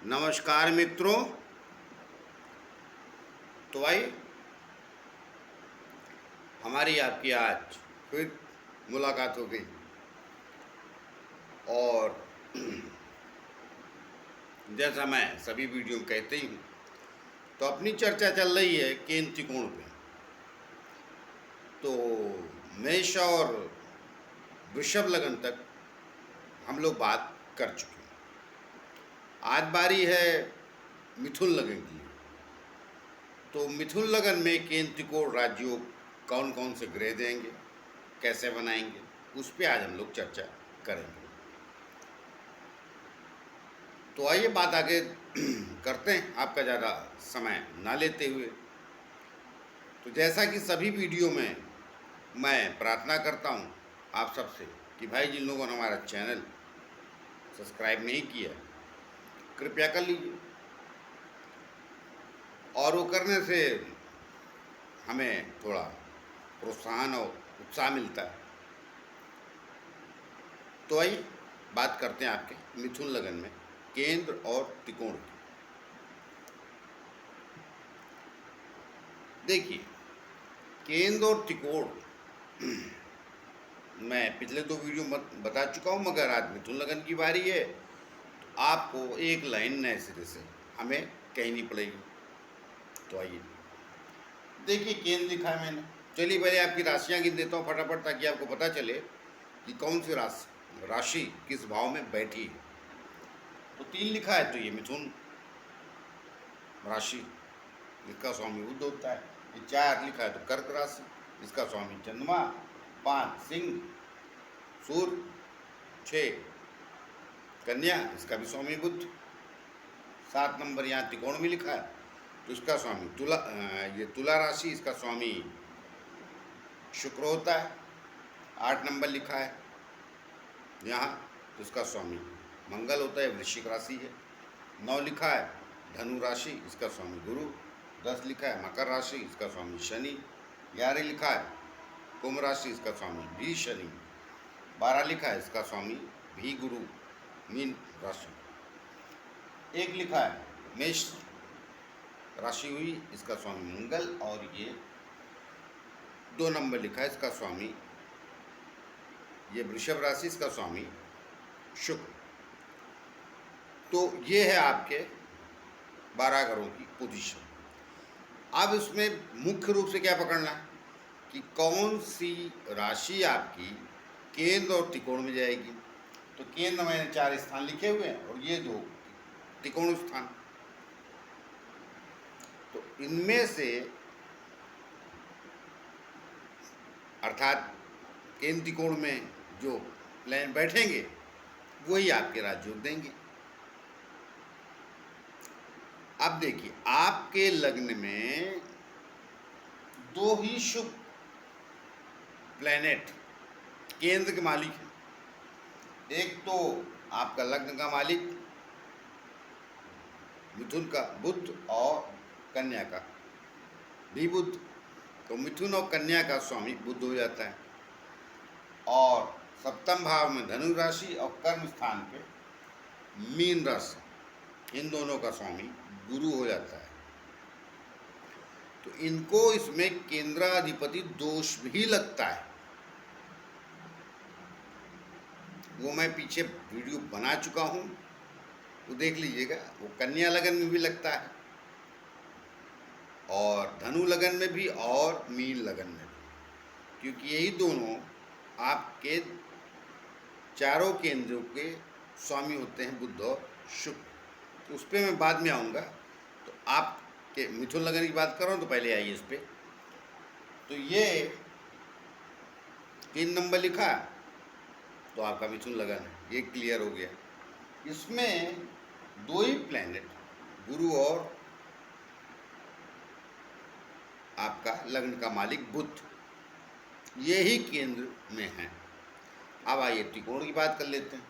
नमस्कार मित्रों। तो भाई हमारी आपकी आज फिर मुलाकात हो गई और जैसा मैं सभी वीडियो में कहते ही हूँ, तो अपनी चर्चा चल रही है केंद्र त्रिकोण पे। तो मेष और वृषभ लगन तक हम लोग बात कर चुके हैं। आज बारी है मिथुन लगन की। तो मिथुन लगन में केंद्र त्रिकोण राज्यों कौन कौन से ग्रह देंगे, कैसे बनाएंगे, उस पर आज हम लोग चर्चा करेंगे। तो आइए बात आगे करते हैं, आपका ज़्यादा समय ना लेते हुए। तो जैसा कि सभी वीडियो में मैं प्रार्थना करता हूं आप सबसे कि भाई जिन लोगों ने हमारा चैनल सब्सक्राइब नहीं किया कृपया कर लीजिए, और वो करने से हमें थोड़ा प्रोत्साहन और उत्साह मिलता है। तो आइए बात करते हैं आपके मिथुन लगन में केंद्र और त्रिकोण की। देखिए, केंद्र और त्रिकोण मैं पिछले दो वीडियो में बता चुका हूँ, मगर आज मिथुन लगन की बारी है। तो आपको एक लाइन नए सिरे से हमें कहनी पड़ेगी। तो आइए देखिए, केंद्र लिखा है मैंने। चलिए पहले आपकी राशियाँ गिन देता हूँ फटाफट, ताकि आपको पता चले कि कौन सी राशि किस भाव में बैठी है। तो 3 लिखा है तो ये मिथुन राशि, इसका स्वामी बुध होता है। ये 4 लिखा है तो कर्क राशि, इसका स्वामी चंद्रमा। 5 सिंह सूर्य। 6 कन्या, इसका भी स्वामी बुध। 7 नंबर यहाँ त्रिकोण में लिखा है तो इसका स्वामी ये तुला राशि, इसका स्वामी शुक्र होता है। 8 नंबर लिखा है यहाँ तो इसका स्वामी मंगल होता है, वृश्चिक राशि है। 9 लिखा है धनु राशि, इसका स्वामी गुरु। 10 लिखा है मकर राशि, इसका स्वामी शनि। 11 लिखा है कुंभ राशि, इसका स्वामी भी शनि। 12 लिखा है इसका स्वामी भी गुरु, मीन राशि। 1 लिखा है मेष राशि हुई, इसका स्वामी मंगल। और ये 2 नंबर लिखा है इसका स्वामी ये वृषभ राशि, इसका स्वामी शुक्र। तो ये है आपके 12 घरों की पोजीशन। अब इसमें मुख्य रूप से क्या पकड़ना है कि कौन सी राशि आपकी केंद्र और त्रिकोण में जाएगी। तो केंद्र मैंने 4 स्थान लिखे हुए हैं और ये 2 त्रिकोण स्थान। तो इनमें से अर्थात केंद्र त्रिकोण में जो प्लेन बैठेंगे वही आपके राजयोग देंगे। अब देखिए, आपके लग्न में 2 ही शुभ प्लेनेट केंद्र के मालिक हैं। एक तो आपका लग्न का मालिक मिथुन का बुध और कन्या का भी बुध। तो मिथुन और कन्या का स्वामी बुध हो जाता है, और सप्तम भाव में धनु राशि और कर्म स्थान पे मीन राशि, इन दोनों का स्वामी गुरु हो जाता है। तो इनको इसमें केंद्राधिपति दोष भी लगता है। वो मैं पीछे वीडियो बना चुका हूँ, तो देख लीजिएगा। वो कन्या लगन में भी लगता है और धनु लगन में भी और मीन लगन में भी, क्योंकि यही दोनों आपके चारों केंद्रों के स्वामी होते हैं, बुध और शुक्र। तो उस पर मैं बाद में आऊँगा। तो आपके मिथुन लगन की बात कर रहा हूँ, तो पहले आइए इस पर। तो ये 3 नंबर लिखा है तो आपका मिथुन लगन है, ये क्लियर हो गया। इसमें 2 ही प्लैनेट गुरु और आपका लग्न का मालिक बुध, ये ही केंद्र में है। अब आइए त्रिकोण की बात कर लेते हैं।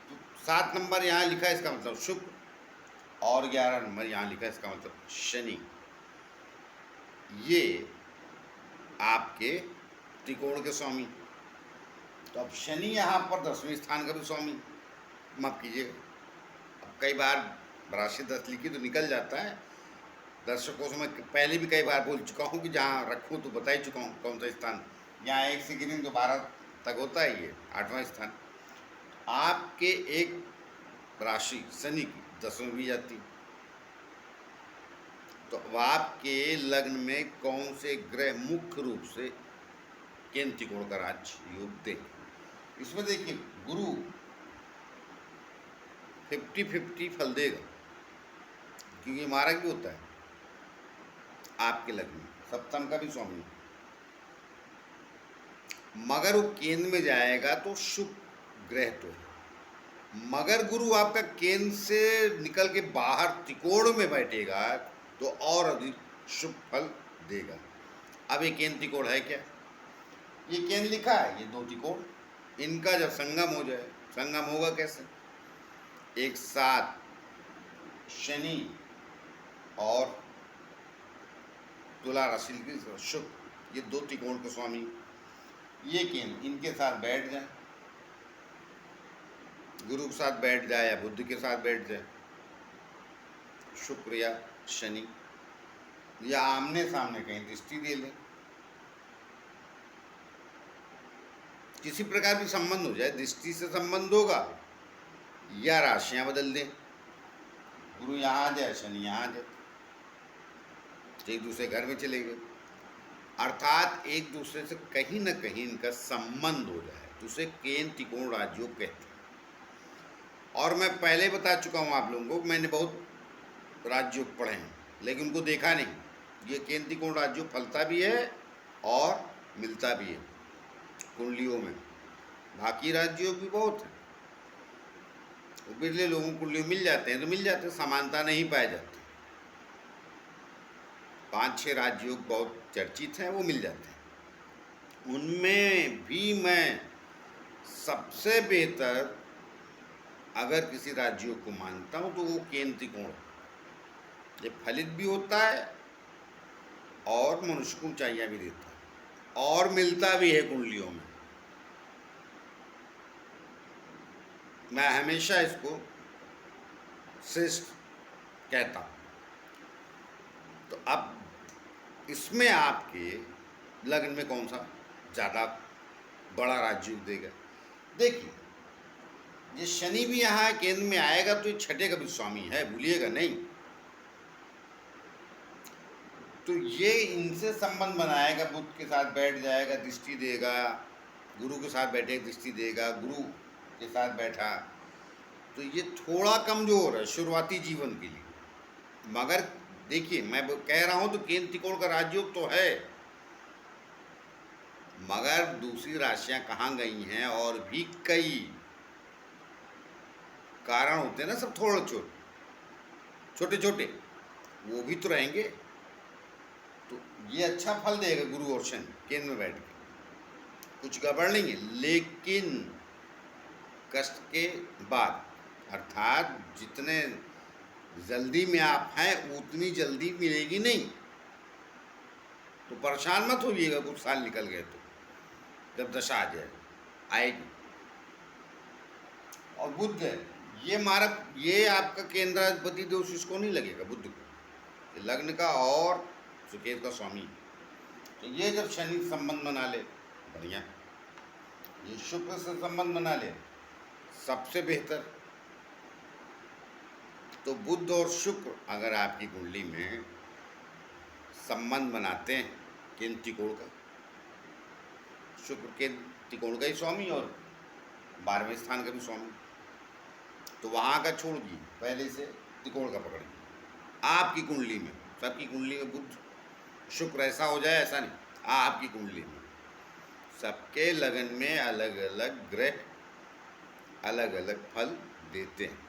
तो 7 नंबर यहाँ लिखा है, इसका मतलब शुक्र, और 11 नंबर यहाँ लिखा है, इसका मतलब शनि। ये आपके त्रिकोण के स्वामी। तो अब शनि यहाँ पर 10वें स्थान का भी स्वामी, माफ कीजिएगा, कई बार राशि 10 लिखी तो निकल जाता है। दर्शकों से मैं पहले भी कई बार बोल चुका हूँ कि जहाँ रखूँ तो बता ही चुका हूँ कौन सा स्थान। यहाँ 1 से गिनेंगे तो 12 तक होता है, ये 8वां स्थान। आपके एक राशि शनि की 10वें भी जाती है, तो अब आपके लग्न में कौन से ग्रह मुख्य रूप से केंद्र त्रिकोण का राज्य योग देंगे। इसमें देखिए गुरु 50-50 फल देगा, क्योंकि मारक भी होता है आपके लग्न में, सप्तम का भी स्वामी। मगर वो केंद्र में जाएगा तो शुभ ग्रह तो है, मगर गुरु आपका केंद्र से निकल के बाहर त्रिकोण में बैठेगा तो और अधिक शुभ फल देगा। अब ये केंद्र त्रिकोण है क्या, ये केंद्र लिखा है, ये 2 त्रिकोण, इनका जब संगम हो जाए, संगम होगा कैसे, एक साथ शनि और तुला राशि की शुभ, ये 2 त्रिकोण के स्वामी, ये केंद्र इनके साथ बैठ जाए, गुरु के साथ बैठ जाए या बुध के साथ बैठ जाए, शुक्र या शनि, या आमने सामने कहीं दृष्टि दे ले, किसी प्रकार भी संबंध हो जाए, दृष्टि से संबंध होगा या राशियां बदल दें, गुरु यहाँ आ जाए शनि यहाँ आ जाए, एक दूसरे घर में चले गए, अर्थात एक दूसरे से कहीं न कहीं इनका संबंध हो जाए, तो उसे केंद्र त्रिकोण राजयोग कहते हैं। और मैं पहले बता चुका हूँ आप लोगों को, मैंने बहुत राजयोग पढ़े हैं लेकिन उनको देखा नहीं। ये केंद्र त्रिकोण राजयोग फलता भी है और मिलता भी है कुंडलियों में, बाकी राजयोग भी बहुत है, बिरले लोगों को कुंडलियों मिल जाते हैं तो मिल जाते हैं, समानता नहीं पाए जाते। 5-6 राजयोग बहुत चर्चित हैं, वो मिल जाते हैं। उनमें भी मैं सबसे बेहतर अगर किसी राजयोग को मानता हूँ तो वो केंद्र त्रिकोण, ये फलित भी होता है और मनुष्य को ऊंचाइयाँ भी देता है और मिलता भी है कुंडलियों में। मैं हमेशा इसको श्रेष्ठ कहता हूँ। तो अब इसमें आपके लग्न में कौन सा ज़्यादा बड़ा राजयोग देगा, देखिए ये शनि भी यहाँ केंद्र में आएगा तो ये 6ठे का भी स्वामी है, भूलिएगा नहीं, तो ये इनसे संबंध बनाएगा, बुध के साथ बैठ जाएगा दृष्टि देगा, गुरु के साथ बैठे दृष्टि देगा, गुरु के साथ बैठा, तो ये थोड़ा कमजोर है शुरुआती जीवन के लिए। मगर देखिए मैं कह रहा हूँ तो केंद्र त्रिकोण का राजयोग तो है, मगर दूसरी राशियां कहाँ गई हैं, और भी कई कारण होते हैं ना, सब थोड़े छोटे छोटे, वो भी तो रहेंगे, तो ये अच्छा फल देगा गुरु और शनि केंद्र में बैठ के, कुछ गड़बड़ नहीं है। लेकिन कष्ट के बाद, अर्थात जितने जल्दी में आप हैं उतनी जल्दी मिलेगी नहीं, तो परेशान मत होइएगा कुछ साल निकल गए तो, जब दशा आ जाए आएगी। और बुध ये मारक, ये आपका केंद्राधिपति दोष इसको नहीं लगेगा बुध को, लग्न का और सुकेत का स्वामी, तो ये जब शनि संबंध बना ले बढ़िया, ये शुक्र से संबंध बना ले सबसे बेहतर। तो बुध और शुक्र अगर आपकी कुंडली में संबंध बनाते हैं केंद्र त्रिकोण का, शुक्र केंद्र त्रिकोण का ही स्वामी और 12वें स्थान का भी स्वामी, तो वहाँ का छोड़ दिए, पहले से त्रिकोण का पकड़िए। आपकी कुंडली में, सबकी कुंडली में बुध शुक्र ऐसा हो जाए ऐसा नहीं, आपकी कुंडली में सबके लगन में अलग अलग ग्रह अलग अलग फल देते हैं।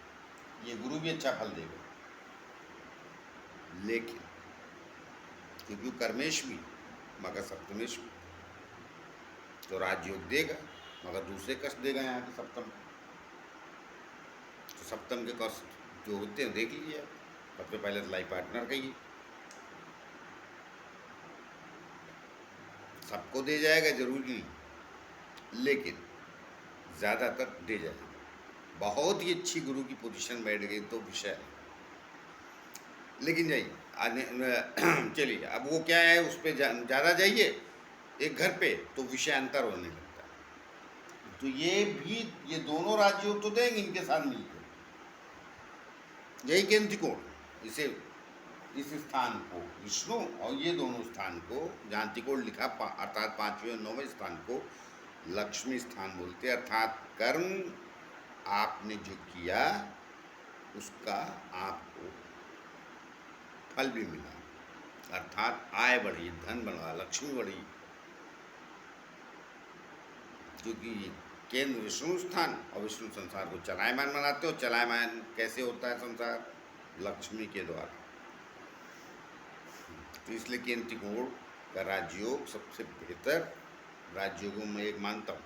ये गुरु भी अच्छा फल देगा, लेकिन क्योंकि कर्मेश भी मगर सप्तमेश भी, तो राजयोग देगा मगर दूसरे कष्ट देगा यहाँ के सप्तम। तो सप्तम के कष्ट जो होते हैं देख लीजिए, सबसे पहले तो लाइफ पार्टनर का ही, सबको दे जाएगा जरूरी नहीं, लेकिन ज़्यादातर दे जाएगा। बहुत ही अच्छी गुरु की पोजीशन बैठ गई तो विषय है। लेकिन जाइए चलिए, अब वो क्या है उस पर ज़्यादा जाइए एक घर पे तो विषय अंतर होने लगता है। तो ये भी, ये दोनों राजयोग तो देंगे इनके साथ मिलकर, यही केंद्र त्रिकोण, इसे इस स्थान को विष्णु और ये दोनों स्थान को जहाँ त्रिकोण लिखा अर्थात 5वें और 9वें स्थान को लक्ष्मी स्थान बोलते हैं। अर्थात कर्म आपने जो किया उसका आपको फल भी मिला, अर्थात आय बढ़ी, धन बढ़ा, लक्ष्मी बढ़ी। क्योंकि केंद्र विष्णु स्थान और विष्णु संसार को चलायमान बनाते हो। चलायमान कैसे होता है संसार? लक्ष्मी के द्वारा। तो इसलिए केंद्र त्रिकोण का राजयोग सबसे बेहतर राजयोगों में एक मानता हूँ।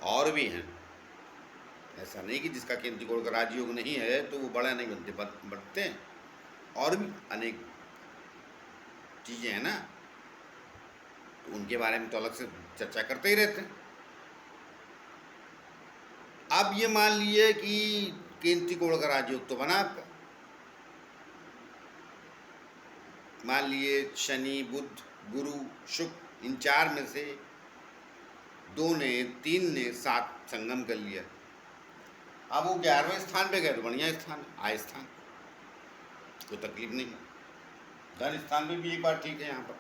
और भी हैं, ऐसा नहीं कि जिसका केंद्र त्रिकोण का राजयोग नहीं है तो वो बड़ा नहीं बनते, बढ़ते हैं। और भी अनेक चीज़ें हैं ना, तो उनके बारे में तो अलग से चर्चा करते ही रहते हैं। अब ये मान लिए कि केंद्र त्रिकोण का राजयोग तो बना आपका, मान लिए शनि, बुध, गुरु, शुक्र, इन चार में से 2 ने, 3 ने 7 संगम कर लिया। अब वो 11वें स्थान पे गए तो बढ़िया स्थान है, आय स्थान, कोई तकलीफ नहीं। धन स्थान में भी एक बार ठीक है यहाँ पर,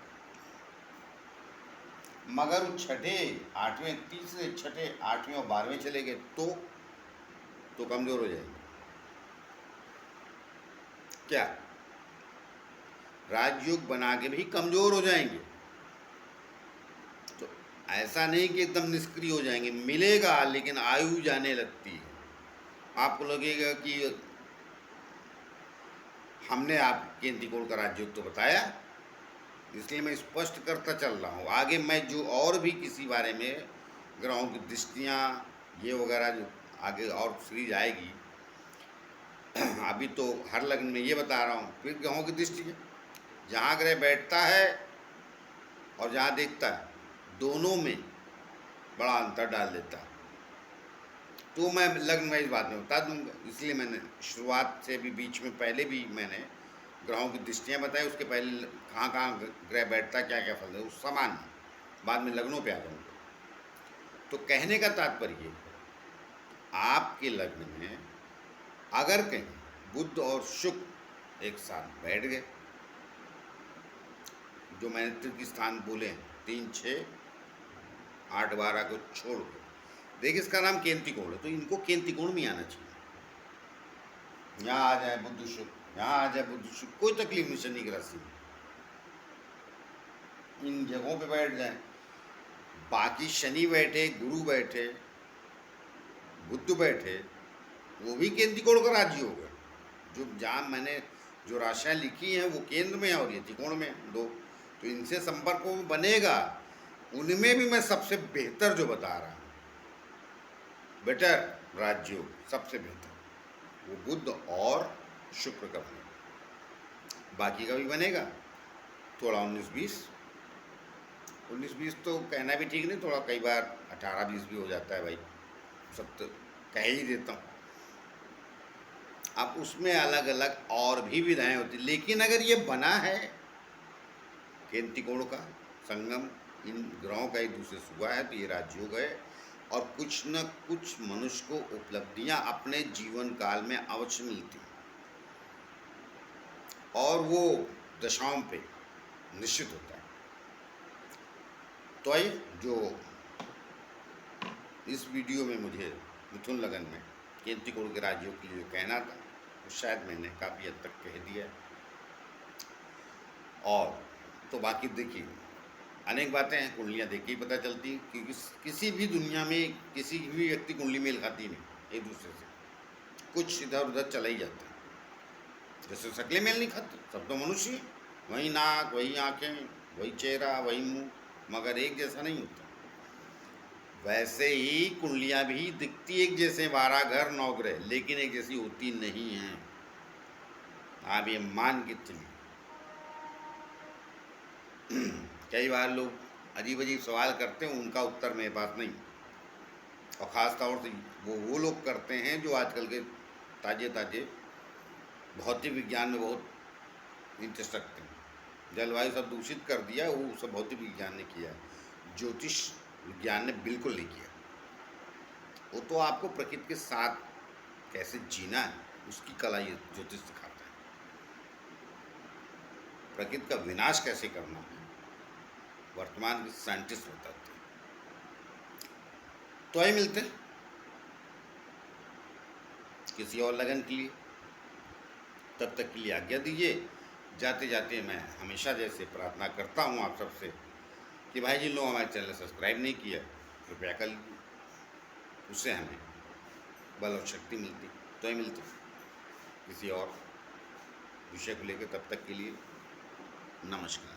मगर वो छठे, 8वें, तीसरे, छठे, 8वें और 12वें चले गए तो कमजोर हो जाएंगे। क्या राजयोग बना के भी कमजोर हो जाएंगे? तो ऐसा नहीं कि एकदम निष्क्रिय हो जाएंगे, मिलेगा, लेकिन आयु जाने लगती है। आपको लगेगा कि हमने आप केंद्र त्रिकोण का राजयोग तो बताया, इसलिए मैं स्पष्ट करता चल रहा हूँ। आगे मैं जो और भी किसी बारे में ग्रहों की दृष्टियाँ ये वगैरह जो आगे और सीरीज आएगी, अभी तो हर लग्न में ये बता रहा हूँ। फिर ग्रहों की दृष्टि है, जहाँ ग्रह बैठता है और जहाँ देखता है, दोनों में बड़ा अंतर डाल देता है। तो मैं लग्न वाइज बाद में बता दूंगा, इसलिए मैंने शुरुआत से भी बीच में पहले भी मैंने ग्रहों की दृष्टियाँ बताई, उसके पहले कहाँ कहाँ ग्रह बैठता, क्या क्या फल है उस समान, बाद में लग्नों पे आ जाऊँगा। तो कहने का तात्पर्य आपके लग्न में अगर कहीं बुध और शुक्र एक साथ बैठ गए, जो मैंने त्रिक स्थान बोले 3, 6, 8, 12 को छोड़ के, देखिए इसका नाम केंद्र त्रिकोण है, तो इनको केंद्र त्रिकोण में आना चाहिए। यहाँ आ जाए बुध शुक्र, यहाँ आ जाए बुध शुक्र, कोई तकलीफ नहीं शनि की राशि में, इन जगहों पे बैठ जाए। बाकी शनि बैठे, गुरु बैठे, बुध बैठे, वो भी केंद्र त्रिकोण का राजयोग है। जो जहाँ मैंने जो राशियाँ लिखी हैं वो केंद्र में है और ये त्रिकोण में दो, तो इनसे संपर्क वो बनेगा। उनमें भी मैं सबसे बेहतर जो बता रहा हूँ, बेटर राजयोग सबसे बेहतर वो बुध और शुक्र का बनेगा। बाकी का भी बनेगा थोड़ा 19-20, 19-20 तो कहना भी ठीक नहीं, थोड़ा कई बार 18-20 भी हो जाता है भाई, सब तो कह ही देता हूँ। अब उसमें अलग अलग और भी विधाएं होती, लेकिन अगर ये बना है केंद्र त्रिकोण का संगम, इन ग्रहों का एक दूसरे से हुआ है, तो ये राजयोग है। और कुछ न कुछ मनुष्य को उपलब्धियां अपने जीवन काल में अवश्य मिलती हैं, और वो दशाओं पे निश्चित होता है। तो आइए, जो इस वीडियो में मुझे मिथुन लगन में केंद्र त्रिकोण के राजयोग के लिए कहना था, तो शायद मैंने काफ़ी हद तक कह दिया। और तो बाकी देखिए अनेक बातें हैं, कुंडलियाँ देख के ही पता चलती, क्योंकि किसी भी दुनिया में किसी भी व्यक्ति कुंडली मेल खाती नहीं एक दूसरे से, कुछ इधर उधर चला ही जाता है। जैसे शक्लें मेल नहीं खाती, सब तो मनुष्य है, वही नाक, वही आँखें, वही चेहरा, वही मुँह, मगर एक जैसा नहीं होता। वैसे ही कुंडलियाँ भी दिखती एक जैसे, 12 घर 9 ग्रह, लेकिन एक जैसी होती नहीं हैं। आप ये मान के चलिए। कई बार लोग अजीब अजीब सवाल करते हैं, उनका उत्तर मेरे पास नहीं। और ख़ास तौर से वो लोग करते हैं जो आजकल के ताजे ताजे भौतिक विज्ञान में बहुत इंटरेस्ट रखते हैं। जलवायु सब दूषित कर दिया, वो सब भौतिक विज्ञान ने किया है, ज्योतिष विज्ञान ने बिल्कुल नहीं किया। वो तो आपको प्रकृति के साथ कैसे जीना है उसकी कला ये ज्योतिष सिखाता है। प्रकृति का विनाश कैसे करना है वर्तमान के साइंटिस्ट बताते हैं। तो आइए मिलते हैं किसी और लगन के लिए। तब तक के लिए आज्ञा दीजिए। जाते जाते मैं हमेशा जैसे प्रार्थना करता हूँ आप सबसे कि भाई जिन लोगों हमारे चैनल सब्सक्राइब नहीं किया कृपया कर लीजिए, उससे हमें बल और शक्ति मिलती। तो ही मिलते किसी और विषय को लेकर। तब तक के लिए नमस्कार।